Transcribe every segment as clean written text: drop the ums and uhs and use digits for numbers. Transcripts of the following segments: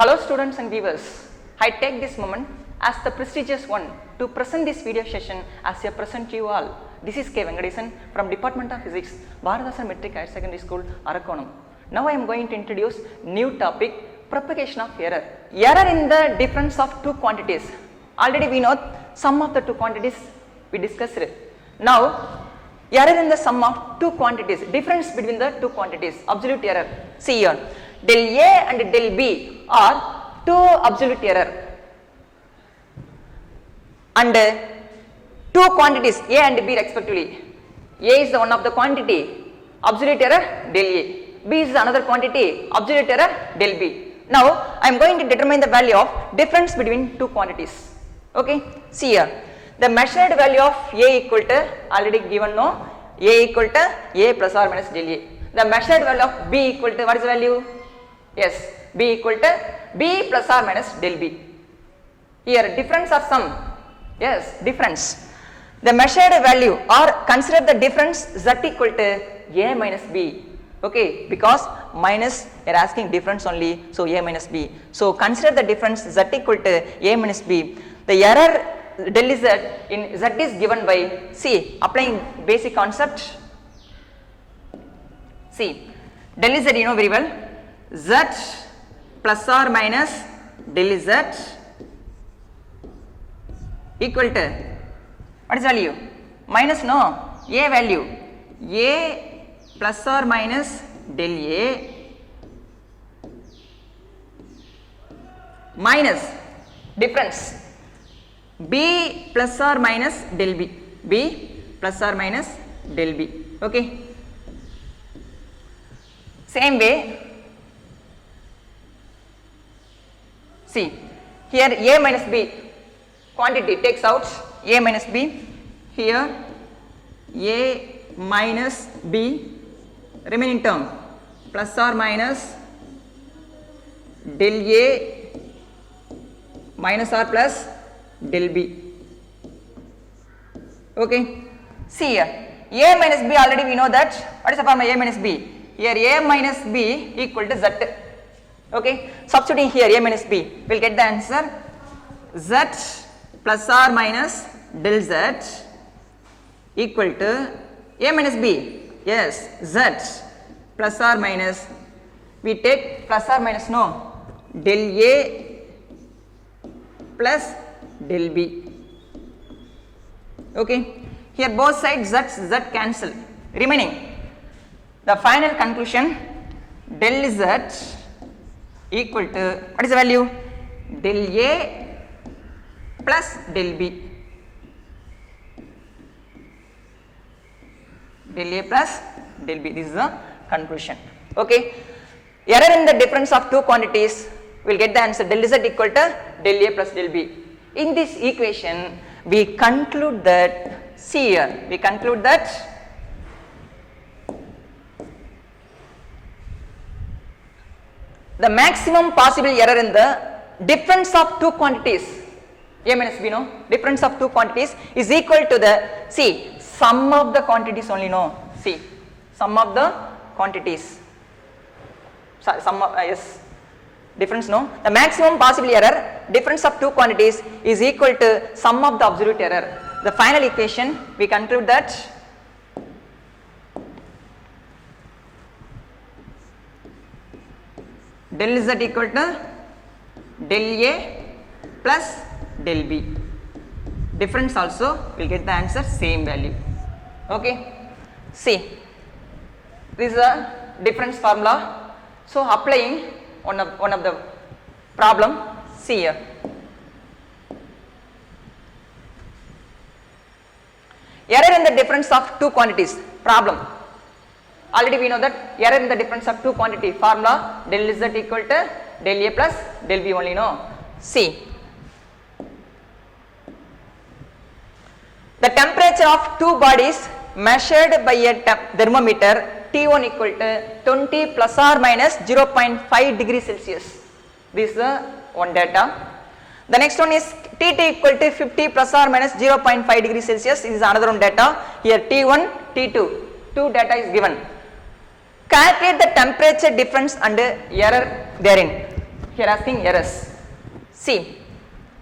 Hello students and viewers, I take this moment as the prestigious one to present this video session as I present to you all. This is K. Venkatesan from Department of Physics, Bharathasan Metric Higher Secondary School, Arakonam. Now I am going to introduce new topic, propagation of error. Error in the difference of two quantities. Already we know sum of the two quantities we discussed. Now error in the sum of two quantities, difference between the two quantities, absolute error. See here. Del A and del B are two absolute error and two quantities A and B respectively. A is the one of the quantity, absolute error del A. B is another quantity, absolute error del B. Now I am going to determine the value of difference between two quantities. Okay, see here. The measured value of A equal to already given no, A equal to A plus or minus del A. The measured value of B equal to what is the value? Yes, B equal to B plus or minus del B. Here difference or sum? Yes, difference. The measured value or consider the difference Z equal to A minus B. Okay, because minus you are asking difference only, so A minus B. So consider the difference Z equal to A minus B. The error del Z in Z is given by, see, applying basic concept. See, del Z you know very well. Z plus or minus del Z equal to what is value? Minus no, A value. A plus or minus del A minus difference B plus or minus del B. B plus or minus del B. Okay. Same way. See, here A minus B quantity takes out A minus B, here A minus B remaining term plus or minus del A minus or plus del B. Okay, see here A minus B already we know that, what is the formula A minus B? Here A minus B equal to Z. Okay, substituting here A minus B, we will get the answer Z plus or minus del Z equal to A minus B, yes, Z plus or minus, we take plus or minus no, del A plus del B. Okay, here both sides Z cancel, remaining the final conclusion del Z equal to what is the value? Del A plus del B. Del A plus del B. This is the conclusion. Okay. Error in the difference of two quantities, we will get the answer del Z equal to del A plus del B. In this equation, we conclude that, see here, we conclude that the maximum possible error in the difference of two quantities, A minus B no, difference of two quantities is equal to the, see, sum of the quantities only no, see, sum of the quantities, sum of, yes, difference no, the maximum possible error, difference of two quantities is equal to sum of the absolute error. The final equation, we conclude that del Z equal to del A plus del B. Difference also will get the answer same value. Okay. See, this is a difference formula. So applying one of the problem. See here. Error in the difference of two quantities. Problem. Already we know that error in the difference of two quantity, formula del Z equal to del A plus del B only no. See, the temperature of two bodies measured by a thermometer T1 equal to 20 plus or minus 0.5 degrees Celsius. This is the one data. The next one is T2 equal to 50 plus or minus 0.5 degrees Celsius. This is another one data. Here T1, T2, two data is given. Calculate the temperature difference and error therein. Here asking errors. See,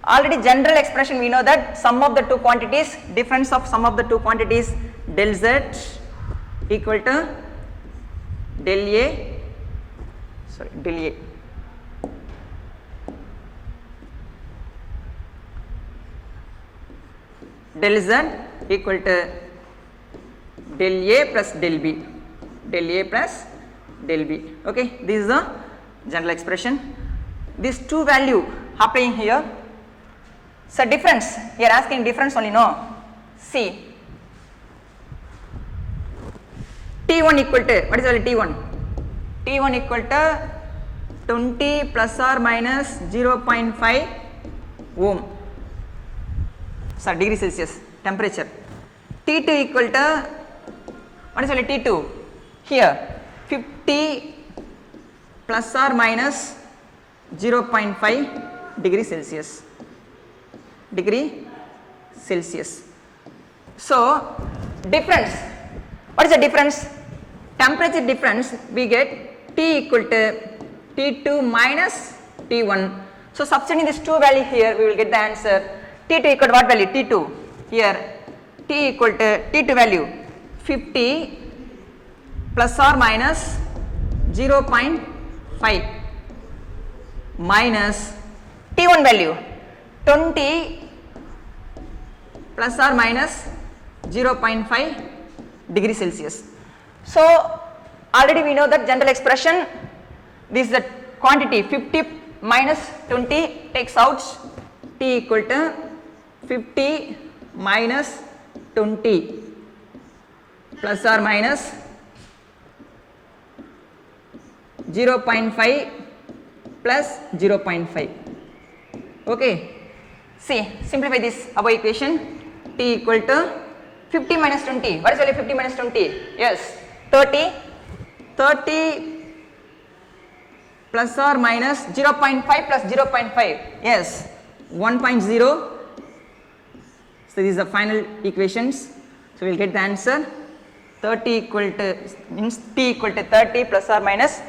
already general expression we know that sum of the two quantities, difference of sum of the two quantities del z equal to del a, del a. Del z equal to del a plus del b, del a plus del b. Okay, this is the general expression. These two value applying here. So difference, you are asking difference only, no? See, T1 equal to, what is value T1? T1 equal to 20 plus or minus 0.5 ohm. Sorry, degree Celsius temperature. T2 equal to, what is value T2? Here 50 plus or minus 0.5 degree Celsius. Degree Celsius. So difference, what is the difference? Temperature difference we get T equal to T2 minus T1. So substituting this two value here we will get the answer. T2 equal to what value? T2. Here T equal to T2 value 50 plus or minus 0.5 minus T1 value 20 plus or minus 0.5 degree Celsius. So already we know that general expression, this is the quantity 50 minus 20 takes out T equal to 50 minus 20 plus or minus 0.5 plus 0.5. Okay. See, simplify this above equation. T equal to 50 minus 20. What is value 50 minus 20? Yes, 30. 30 plus or minus 0.5 plus 0.5. Yes, 1.0. So these are final equations. So we will get the answer. 30 equal to means T equal to 30 plus or minus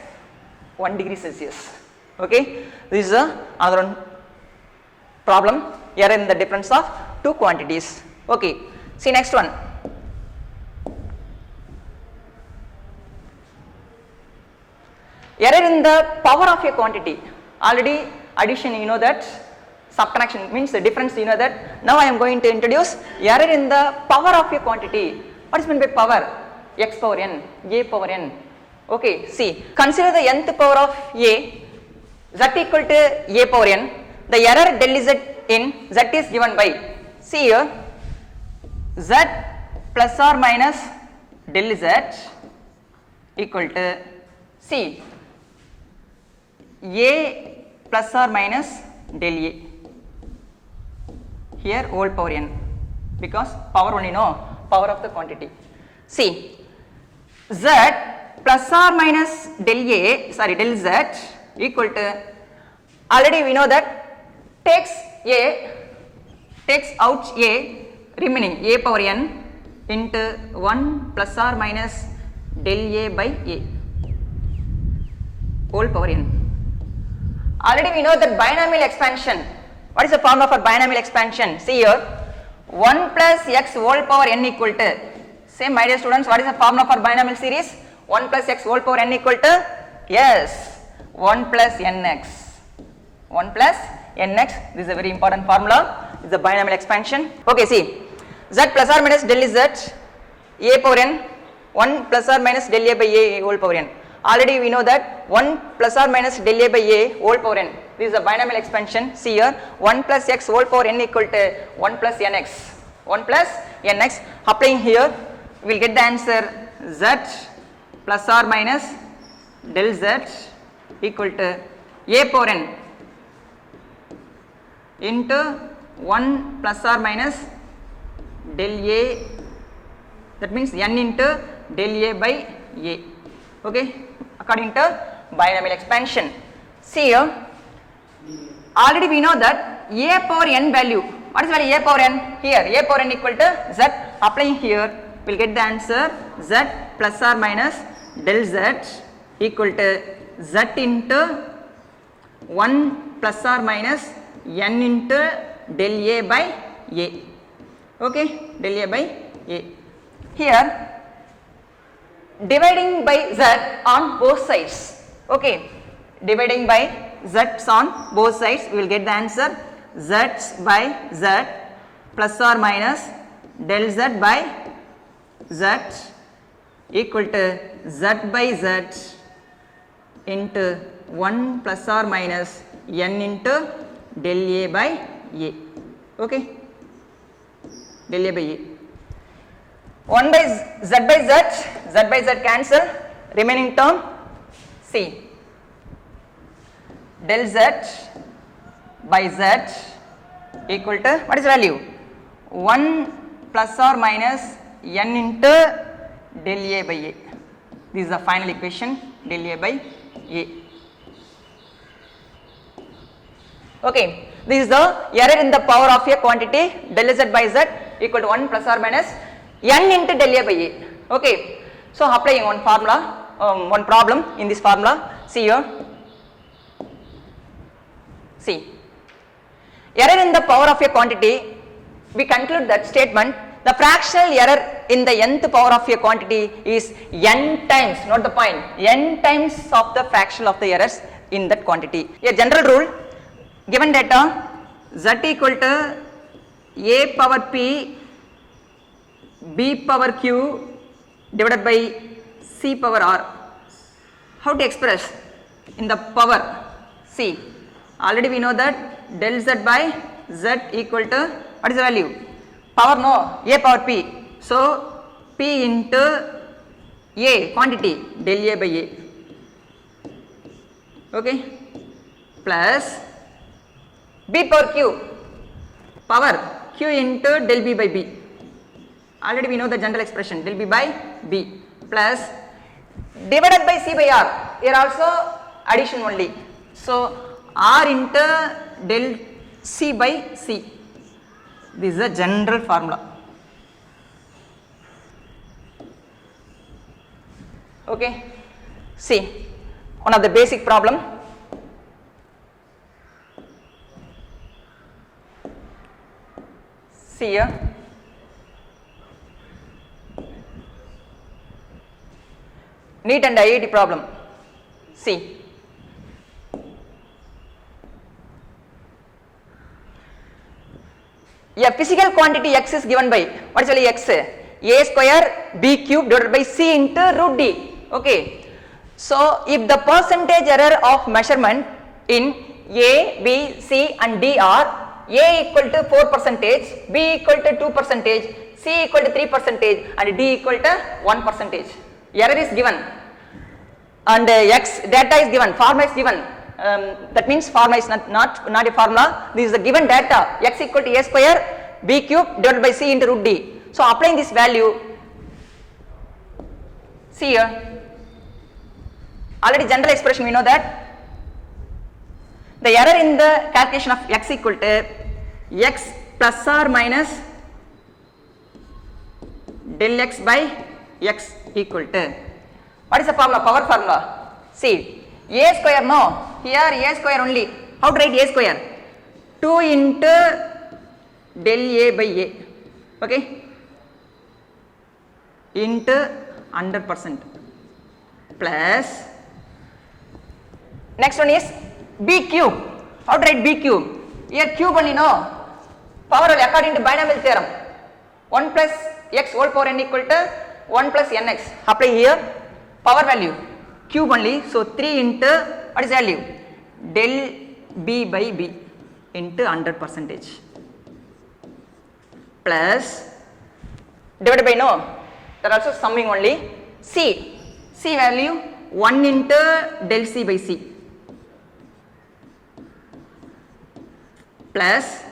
1 degree Celsius. Okay. This is another one problem. Error in the difference of two quantities. Okay. See next one. Error in the power of a quantity. Already addition you know that, subtraction means the difference you know that. Now I am going to introduce error in the power of a quantity. What is meant by power? X power n, a power n. Okay, see, consider the nth power of a, z equal to a power n. The error del z in z is given by, see here, z plus or minus del z equal to, see, a plus or minus del a, here whole power n, because power only no, power of the quantity. See, z plus or minus del a, sorry, del z equal to, already we know that takes out a, remaining a power n into 1 plus or minus del a by a, whole power n. Already we know that binomial expansion. What is the formula for binomial expansion? See here, 1 plus x whole power n equal to, same my dear students, what is the formula for binomial series? 1 plus x whole power n equal to, yes, 1 plus nx. 1 plus nx, this is a very important formula, is the binomial expansion. Okay, see, z plus or minus del z, a power n, 1 plus or minus del a by a whole power n. Already we know that 1 plus or minus del a by a whole power n, this is a binomial expansion. See here, 1 plus x whole power n equal to 1 plus nx, 1 plus nx. Applying here, we will get the answer z plus or minus del z equal to a power n into 1 plus or minus del a, that means n into del a by a. Okay, according to binomial expansion. See here, already we know that a power n value, what is value a power n? Here a power n equal to z. Applying here, we will get the answer z plus or minus del z equal to z into 1 plus or minus n into del A by A. Okay, del A by A. Here dividing by z on both sides. Okay, dividing by z's on both sides, we will get the answer z by z plus or minus del z by z equal to z by z into 1 plus or minus n into del A by A. Okay, del A by A. 1 by z by z cancel, remaining term C del z by z equal to what is the value? 1 plus or minus n into del A by A. This is the final equation, del A by A. Okay, this is the error in the power of a quantity del z by z equal to 1 plus or minus n into del A by A. Okay, so applying one formula, one problem in this formula. See here, see, error in the power of a quantity, we conclude that statement, the fractional error in the nth power of a quantity is n times, not the point, n times of the fraction of the errors in that quantity. A general rule, given data z equal to a power p b power q divided by c power r. How to express in the power? See, already we know that del z by z equal to what is the value? Power, no, a power p. So p into a quantity del A by A. Okay, plus b power q, power q into del b by b. Already we know the general expression del b by b, plus divided by c by r. Here also addition only. So r into del c by c. This is a general formula. Okay, see, one of the basic problem. See here, NEET and IIT problem. See, a physical quantity x is given by, what is really x? A square b cube divided by c into root d. Okay, so if the percentage error of measurement in A, B, C and D are A equal to 4%, B equal to 2%, C equal to 3% and D equal to 1%. Error is given and x data is given, formula is given. That means formula is not a formula. This is the given data, x equal to a square b cube divided by c into root d. So applying this value, see here, already general expression we know that the error in the calculation of x equal to x plus or minus del x by x equal to, what is the formula? Power formula. See, a square, no, here a square only. How to write a square? 2 into del A by A, okay, into 100% plus, next one is b cube. How to write b cube? Here cube only, no, power only according to binomial theorem. 1 plus x whole power n equal to 1 plus nx. Apply here power value cube only, so 3 into what is the value? Del b by b into 100% plus divided by, no, that also summing only, c value 1 into del c by c plus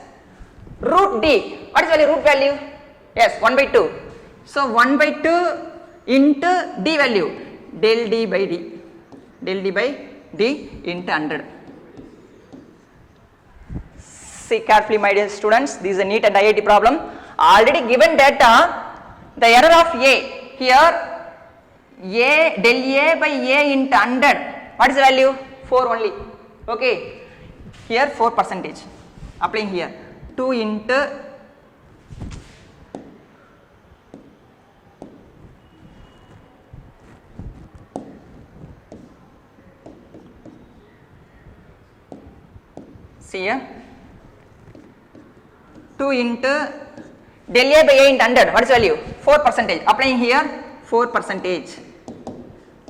root d. What is value? Root value, yes, 1 by 2. So 1 by 2 into d value del d by d, del d by d into 100. See carefully my dear students, this is a NEET and IIT problem. Already given data, the error of a, here a del a by a into 100, what is the value? 4 only. Okay, here 4 percentage, applying here 2 into see here 2 into del A by A into 100, what is value? 4 percentage, applying here 4 percentage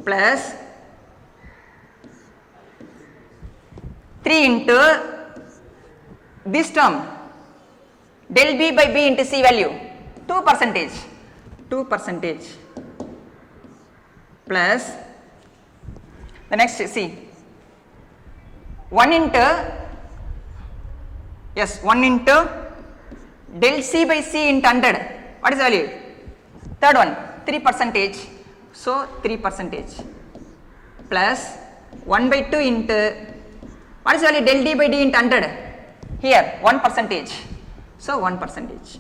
plus 3 into this term del B by B into C value 2 percentage plus the next see 1 into yes 1 into del C by C into 100, what is the value? Third one 3 percentage, so 3 percentage plus 1 by 2 into what is the value? Del D by D into 100, here 1 percentage, so 1 percentage.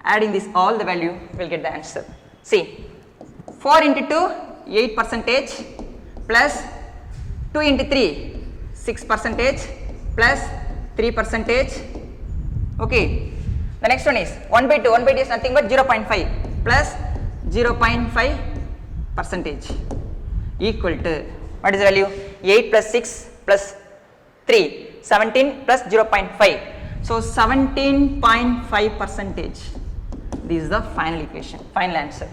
Adding this all the value will get the answer. See 4 into 2 8 percentage plus 2 into 3 6 percentage plus 3 percentage. Okay, the next one is 1 by 2 is nothing but 0.5 plus 0.5 percentage equal to what is the value? 8 plus 6 plus 3 17 plus 0.5, so 17.5 percentage. This is the final equation, final answer.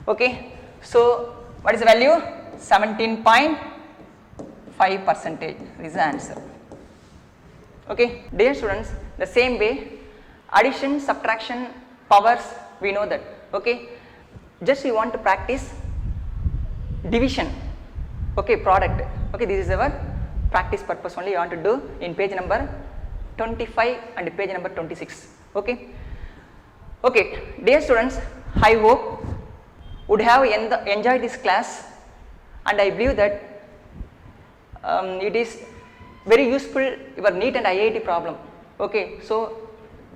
Okay, so what is the value? 17.5 percentage. This is the answer. Okay, dear students, the same way addition, subtraction, powers, we know that. Okay, just we want to practice division. Okay, product. Okay, this is our practice purpose only. You want to do in page number 25 and page number 26. Okay, okay, dear students, I hope would have enjoyed this class, and I believe that it is very useful your NEET and IIT problem. Okay, so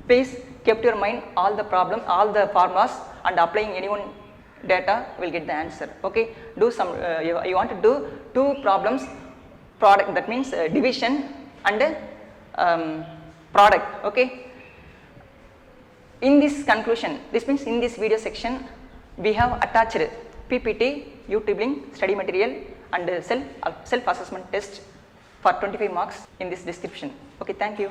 please keep your mind all the problem, all the formulas, and applying any one data will get the answer. Okay, do some you want to do 2 problems, product, that means division and product. Okay, in this conclusion, this means in this video section we have attached PPT, YouTube link, study material and self assessment test for 25 marks in this description. Okay, thank you.